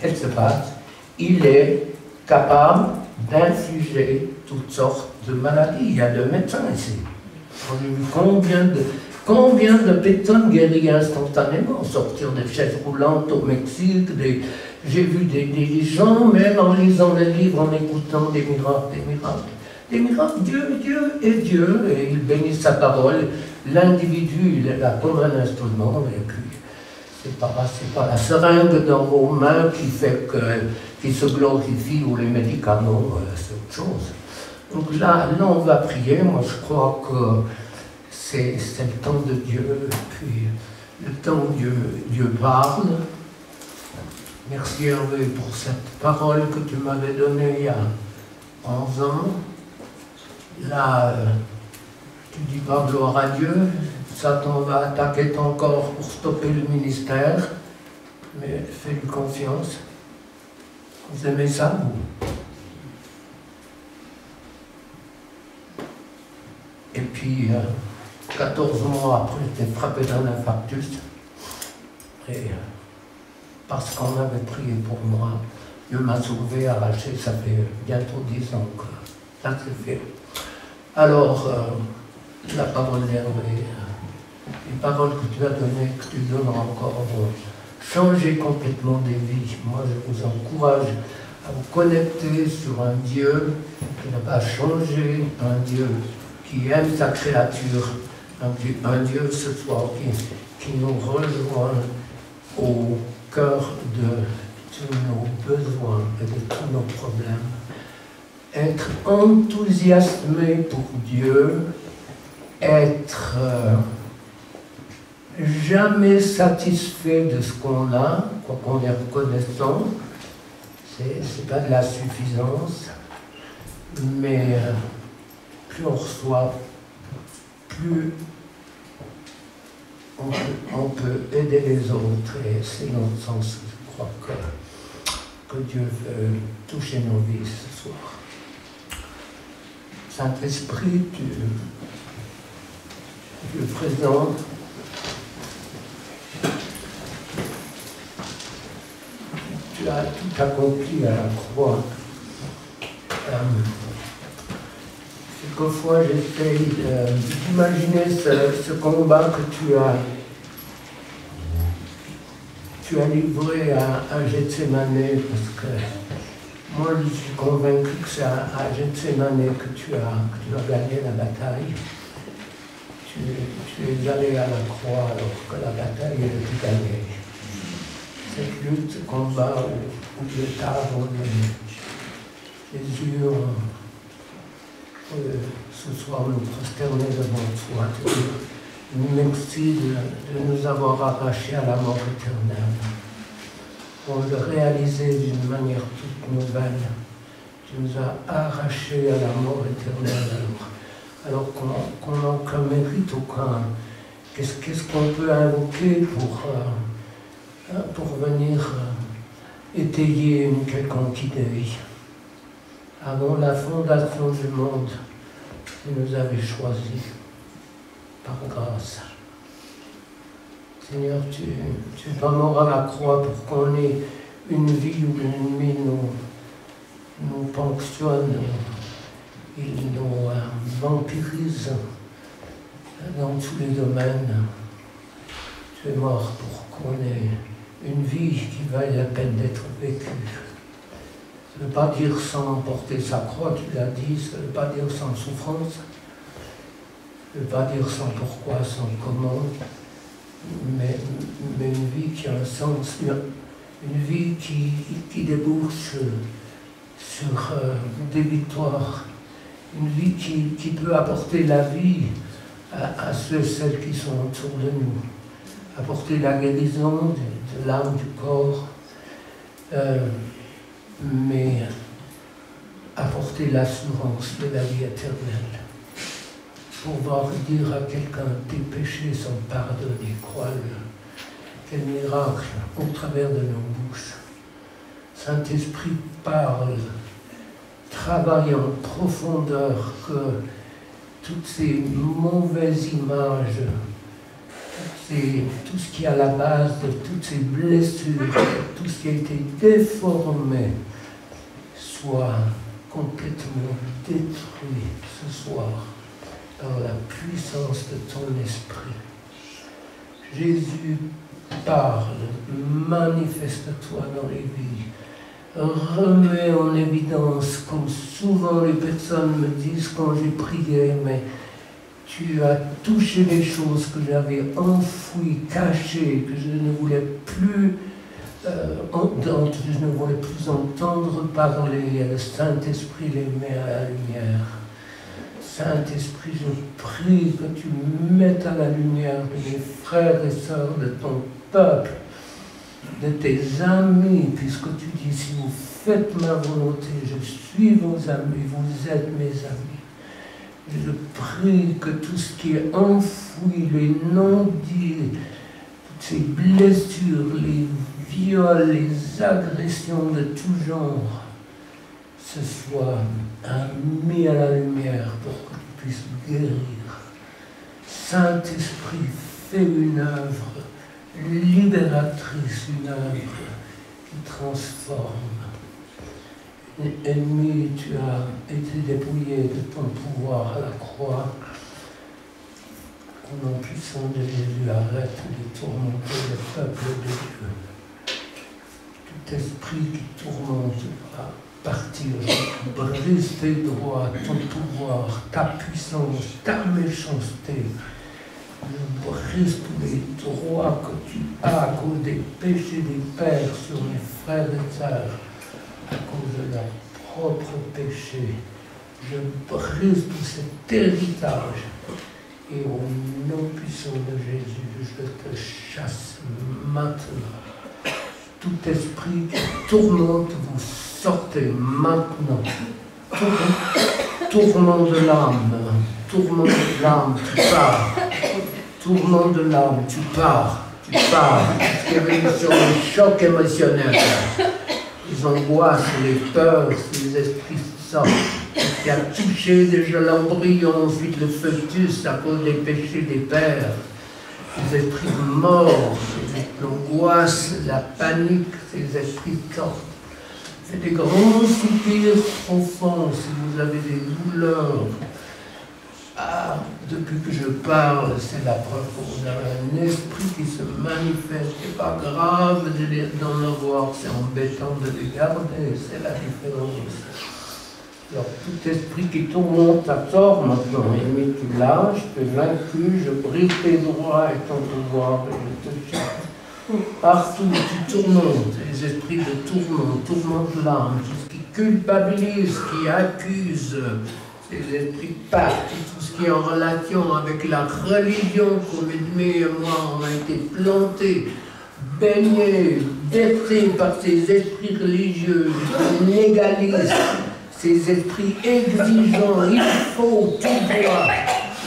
elles se passent. Il est capable d'infliger toutes sortes de maladies. Il y a des médecins ici. On a vu combien de personnes guéries instantanément, sortir des chaises roulantes au Mexique. J'ai vu des gens, même en lisant les livres, en écoutant des miracles. Des miracles, Dieu est Dieu, et il bénit sa parole. L'individu, il est là comme un instrument, et puis c'est pas la seringue dans vos mains qui se glorifie, ou les médicaments, c'est autre chose. Donc là, on va prier. Moi, je crois que c'est le temps de Dieu, puis le temps où Dieu parle. Merci Hervé pour cette parole que tu m'avais donnée il y a 11 ans. Là, tu dis pas gloire à Dieu, Satan va attaquer ton corps pour stopper le ministère, mais fais-lui confiance. Vous aimez ça, vous? Et puis, 14 mois après, j'étais frappé d'un infarctus. Et parce qu'on avait prié pour moi, Dieu m'a sauvé, arraché, ça fait bientôt 10 ans que ça s'est fait. Alors, la parole d'Hervé, les paroles que tu as données, que tu donneras encore changer complètement des vies. Moi, je vous encourage à vous connecter sur un Dieu qui n'a pas changé, un Dieu qui aime sa créature, un Dieu ce soir qui nous rejoint au cœur de tous nos besoins et de tous nos problèmes. Être enthousiasmé pour Dieu, être jamais satisfait de ce qu'on a, quoi qu'on est reconnaissant, c'est pas de la suffisance, mais plus on reçoit, plus on peut aider les autres, et c'est dans ce sens, je crois que Dieu veut toucher nos vies ce soir. Saint-Esprit, tu le présentes. Tu as tout accompli à la croix. Quelquefois, j'essaye d'imaginer ce combat que tu as livré à Gethsémanée, parce que moi, je suis convaincu que c'est à Gethsémanée que tu as gagné la bataille. Tu es allé à la croix alors que la bataille était gagnée. Cette lutte, ce combat où Dieu t'a abandonné. Jésus, ce soir nous prosterner devant toi, te dire merci de nous avoir arrachés à la mort éternelle. Pour le réaliser d'une manière toute nouvelle, tu nous as arrachés à la mort éternelle alors qu'on n'a aucun mérite, aucun. Qu'est-ce qu'on peut invoquer pour venir étayer une quelconque idée? Avant la fondation du monde, tu nous avais choisis par grâce. Seigneur, tu es pas mort à la croix pour qu'on ait une vie où l'ennemi nous ponctionne, il nous vampirise dans tous les domaines. Tu es mort pour qu'on ait une vie qui vaille la peine d'être vécue. Ça ne veut pas dire sans porter sa croix, tu l'as dit, ça ne veut pas dire sans souffrance, ça ne veut pas dire sans pourquoi, sans comment, mais une vie qui a un sens, une vie qui débouche sur des victoires, une vie qui peut apporter la vie à ceux et celles qui sont autour de nous, apporter la guérison de l'âme, du corps, mais apporter l'assurance de la vie éternelle. Pouvoir dire à quelqu'un, tes péchés sont pardonnés, crois-le. Quel miracle au travers de nos bouches. Saint-Esprit parle, travaille en profondeur que toutes ces mauvaises images, tout ce qui est à la base de toutes ces blessures, tout ce qui a été déformé, soit complètement détruit ce soir par la puissance de ton esprit. Jésus parle, manifeste-toi dans les vies, remets en évidence, comme souvent les personnes me disent quand j'ai prié, mais tu as touché les choses que j'avais enfouies, cachées, que je ne voulais plus je ne voulais plus entendre parler. Le Saint-Esprit les met à la lumière. Saint-Esprit, je prie que tu mettes à la lumière mes frères et sœurs de ton peuple, de tes amis, puisque tu dis, si vous faites ma volonté, je suis vos amis, vous êtes mes amis. Je prie que tout ce qui est enfoui, les non-dits, toutes ces blessures, les viols, les agressions de tout genre, ce soit mis à la lumière pour que tu puisses guérir. Saint-Esprit, fais une œuvre libératrice, une œuvre qui transforme. Ennemi, tu as été dépouillé de ton pouvoir à la croix. Au nom puissant de Jésus, arrête de tourmenter le peuple de Dieu. Tout esprit qui tourmente va partir. Je brise tes droits, ton pouvoir, ta puissance, ta méchanceté. Je brise tous les droits que tu as à cause des péchés des pères sur mes frères et sœurs, à cause de leur propre péché. Je brise tout cet héritage. Et au nom puissant de Jésus, je te chasse maintenant. Tout esprit qui tourmente, vous sortez maintenant. Tourment de l'âme, tu pars. Tourment de l'âme, tu pars. Ce qui est venu sur le choc émotionnel, les angoisses, les peurs, les esprits sortent. Qui a touché déjà l'embryon, ensuite le fœtus à cause des péchés des pères. Les esprits morts, l'angoisse, la panique, ces esprits sortent. Faites des grands soupirs profonds si vous avez des douleurs. Ah, depuis que je parle, c'est la preuve que vous avez un esprit qui se manifeste. C'est pas grave d'en avoir, c'est embêtant de les garder, c'est la différence. Alors, tout esprit qui tourmente à tort maintenant, ennemi, tu lâches, tu es vaincu, je brise tes droits et ton pouvoir, et je te chasse. Partout où tu tourmentes, les esprits de tourment de l'âme, tout ce qui culpabilise, qui accuse, ces esprits partent, tout ce qui est en relation avec la religion, comme Edmé et moi, on a été plantés, baignés, bercés par ces esprits religieux, légalistes. Ces esprits exigeants, il faut tout droit.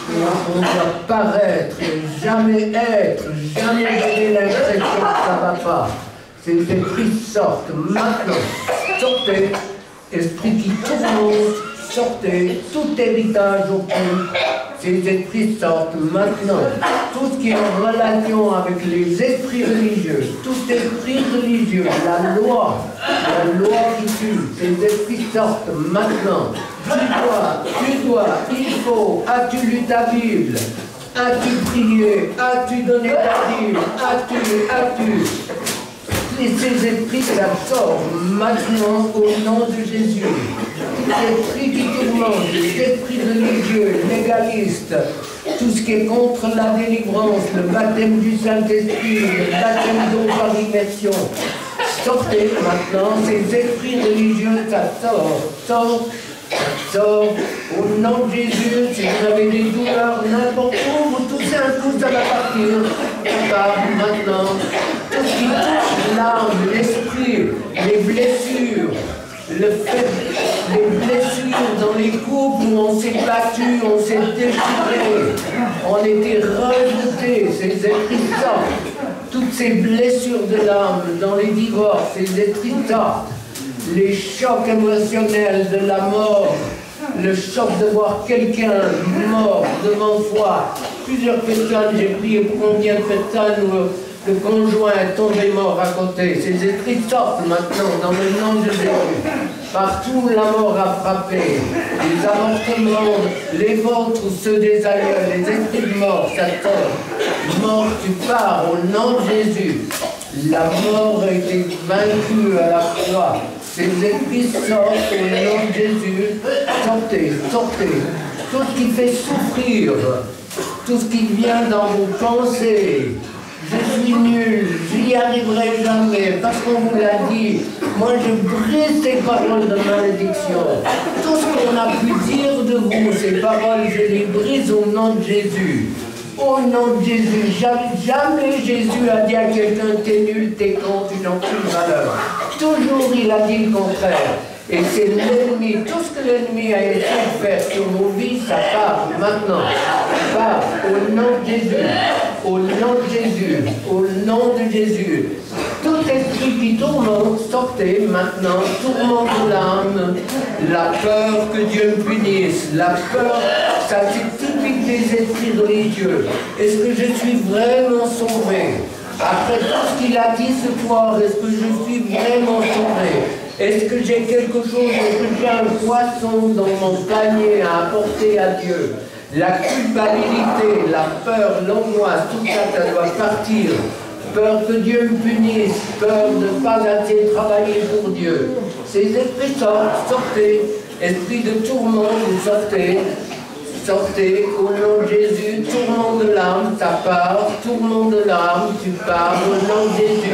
On doit paraître et jamais être, jamais donner l'impression que ça ne va pas. Ces esprits sortent maintenant. Sortez, esprits qui tourmentent, sortez, tout héritage occulte. Ces esprits sortent maintenant. Tout ce qui est en relation avec les esprits religieux, tout esprit religieux, la loi qui tue, ces esprits sortent maintenant. Tu dois, il faut, as-tu lu ta Bible? As-tu prié? As-tu donné ta Bible? As-tu? Ces esprits s'absorbent maintenant au nom de Jésus. Les esprits qui tourmentent, les esprits religieux, légalistes, tout ce qui est contre la délivrance, le baptême du Saint-Esprit, le baptême d'eau par immersion. Sortez maintenant, ces esprits religieux, ça sort. Au nom de Jésus, si vous avez des douleurs, n'importe où, vous touchez un coup, ça va partir. Ça part maintenant. Tout ce qui touche l'âme, l'esprit, les blessures, le fait, les blessures dans les couples où on s'est battu, on s'est déchiré, on était rejeté, ces esprits sortent. Toutes ces blessures de l'âme dans les divorces, ces esprits sortent. Les chocs émotionnels de la mort, le choc de voir quelqu'un mort devant soi. Plusieurs personnes, j'ai prié pour combien de personnes où le conjoint est tombé mort à côté. Ces esprits sortent maintenant dans le nom de Jésus. Partout la mort a frappé. Les avortements, les vôtres ou ceux des aïeux, les esprits de mort, ça sort. Mort, tu pars au nom de Jésus. La mort a été vaincue à la croix. Ces esprits sortent au nom de Jésus. Sortez. Tout ce qui fait souffrir, tout ce qui vient dans vos pensées. Je suis nul, j'y arriverai jamais, parce qu'on vous l'a dit. Moi, je brise ces paroles de malédiction. Tout ce qu'on a pu dire de vous, ces paroles, je les brise au nom de Jésus. Au nom de Jésus, jamais Jésus a dit à quelqu'un, t'es nul, t'es con, tu n'as aucune valeur. Toujours il a dit le contraire. Et c'est l'ennemi, tout ce que l'ennemi a essayé de faire sur vos vies, ça part maintenant. Ça part au nom de Jésus, au nom de Jésus, au nom de Jésus. Tout esprit qui tourmente, sortez maintenant, tourmente l'âme, la peur que Dieu me punisse, la peur, ça c'est typique des esprits religieux. Est-ce que je suis vraiment sauvé? Après tout ce qu'il a dit ce soir, est-ce que je suis vraiment sauvé? Est-ce que j'ai quelque chose, est-ce que j'ai un poisson dans mon panier à apporter à Dieu? La culpabilité, la peur, l'angoisse, tout ça, ça doit partir. peur que Dieu me punisse, peur de ne pas assez travailler pour Dieu. Ces esprits sortent, sortez, esprit de tourment, vous sortez. Sortez au nom de Jésus, tourment de l'âme, ça part, tourment de l'âme, tu pars au nom de Jésus.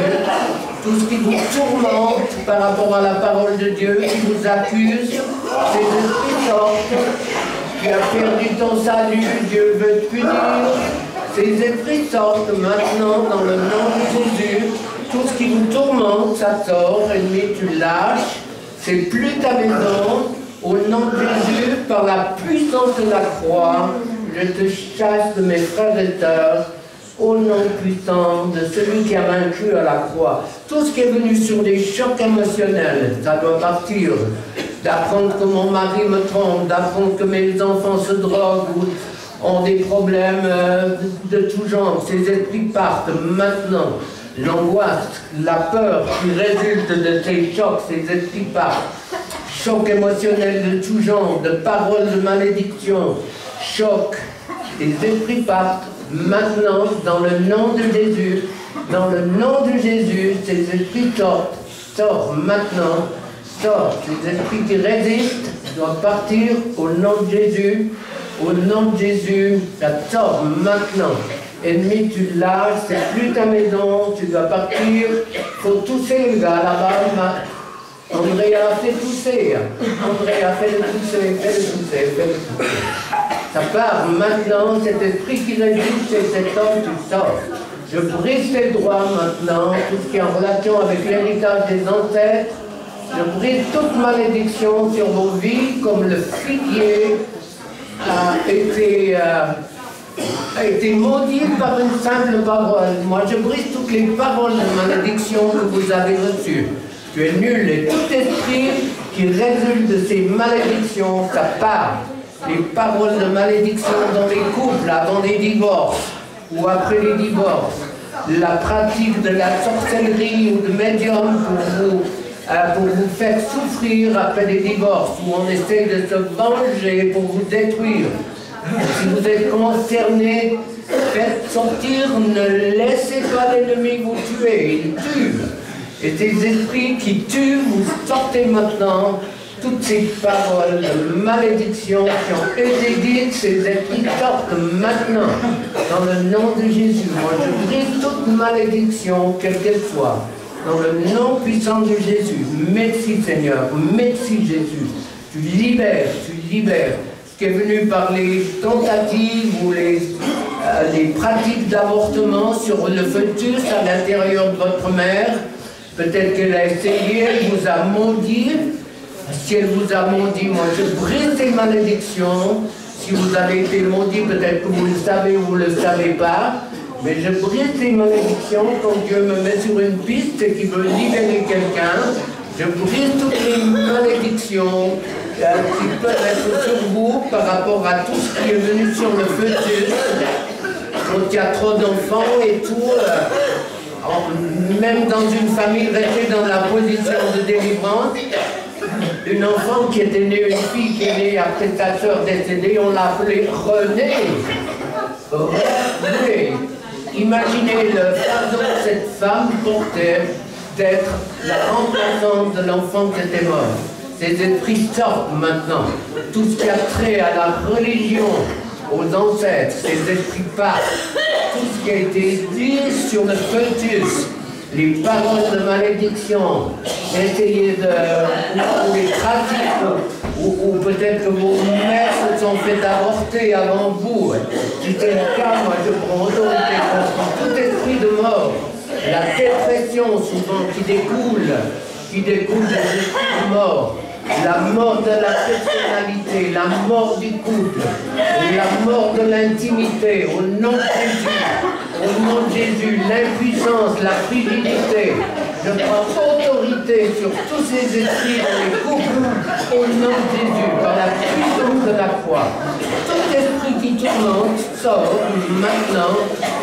Tout ce qui vous tourmente par rapport à la parole de Dieu, qui vous accuse, ces esprits sortent. Tu as perdu ton salut, Dieu veut te punir. Ces esprits sortent maintenant dans le nom de Jésus. Tout ce qui vous tourmente, ça sort, ennemi, tu lâches. C'est plus ta maison. Au nom de Jésus, par la puissance de la croix, je te chasse de mes frères et sœurs, au nom puissant de celui qui a vaincu à la croix. Tout ce qui est venu sur des chocs émotionnels, ça doit partir. D'apprendre que mon mari me trompe, d'apprendre que mes enfants se droguent ou ont des problèmes de tout genre. Ces esprits partent maintenant. L'angoisse, la peur qui résulte de ces chocs, ces esprits partent. Choc émotionnel de tout genre, de paroles de malédiction, choc, les esprits partent maintenant dans le nom de Jésus. Dans le nom de Jésus, ces esprits sortent maintenant, sortent. Ces esprits qui résistent doivent partir au nom de Jésus. Au nom de Jésus, ça sort maintenant. Ennemi, tu lâches, c'est plus ta maison, tu dois partir. Il faut tousser, le gars, là-bas. André a fait tousser. André a fait le tousser, fais-le tousser. Ça part maintenant, cet esprit qui résiste chez cet homme, tu sors. Je brise tes droits maintenant, tout ce qui est en relation avec l'héritage des ancêtres. Je brise toute malédiction sur vos vies, comme le figuier a été maudit par une simple parole. Moi, je brise toutes les paroles de malédiction que vous avez reçues. Tu es nul et tout esprit qui résulte de ces malédictions, ça part. Les paroles de malédiction dans les couples avant les divorces ou après les divorces. La pratique de la sorcellerie ou de médium pour vous faire souffrir après les divorces, où on essaie de se venger pour vous détruire. Si vous êtes concerné, faites sortir, ne laissez pas l'ennemi vous tuer, il tue. Et ces esprits qui tuent, vous sortez maintenant toutes ces paroles de malédiction qui ont été dites, ces esprits sortent maintenant dans le nom de Jésus. Moi, je brise toute malédiction, quelle qu'elle soit, dans le nom puissant de Jésus. Merci Seigneur, merci Jésus. Tu libères, tu libères. Ce qui est venu par les tentatives ou les pratiques d'avortement sur le fœtus à l'intérieur de votre mère. Peut-être qu'elle a essayé, elle vous a maudit. Si elle vous a maudit, moi je brise ces malédictions. Si vous avez été maudit, peut-être que vous le savez ou vous ne le savez pas. Mais je brise ces malédictions quand Dieu me met sur une piste et qu'il veut libérer quelqu'un. Je brise toutes les malédictions qui peuvent être sur vous par rapport à tout ce qui est venu sur le fœtus. Quand il y a trop d'enfants et tout. Même dans une famille restée dans la position de délivrance, une enfant qui était née, une fille qui est née après sa sœur décédée, on l'a appelée Renée. Renée. Imaginez le fardeau que cette femme portait d'être la remplaçante de l'enfant qui était mort. Ces esprits sortent maintenant. Tout ce qui a trait à la religion, aux ancêtres, ces esprits partent. Tout ce qui a été dit sur le fœtus, les paroles de malédiction, essayez de, ou les pratiques, ou peut-être que vos mères se sont fait avorter avant vous. Si c'est le cas, moi je prends autorité contre tout esprit de mort. La dépression souvent qui découle des esprits de mort. La mort de la personnalité, la mort du couple, la mort de l'intimité, au nom de Jésus, au nom de Jésus, l'impuissance, la frigidité. Je prends autorité sur tous ces esprits dans les couples, au nom de Jésus, par la puissance de la croix. Tout esprit qui tourmente sort maintenant,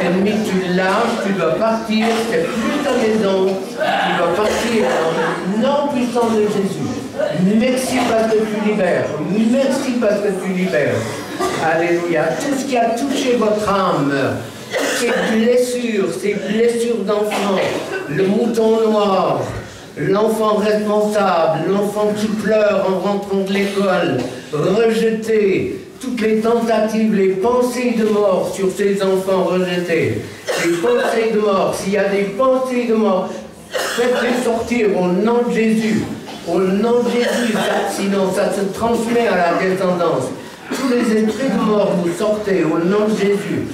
ennemi, tu lâches, tu dois partir, c'est plus ta maison, tu dois partir dans le nom puissant de Jésus. Merci parce que tu libères. Merci parce que tu libères. Alléluia. Tout ce qui a touché votre âme, tout ces blessures d'enfant, le mouton noir, l'enfant responsable, l'enfant qui pleure en rentrant de l'école, rejeté, toutes les tentatives, les pensées de mort sur ces enfants rejetés, les pensées de mort, s'il y a des pensées de mort, faites-les sortir au nom de Jésus. Au nom de Jésus, sinon ça se transmet à la descendance. Tous les esprits de mort, vous sortez au nom de Jésus.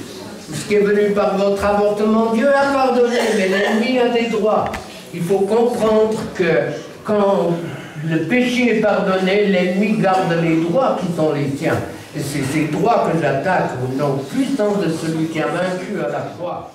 Ce qui est venu par votre avortement, Dieu a pardonné, mais l'ennemi a des droits. Il faut comprendre que quand le péché est pardonné, l'ennemi garde les droits qui sont les siens. Et c'est ces droits que j'attaque au nom puissant de celui qui a vaincu à la croix.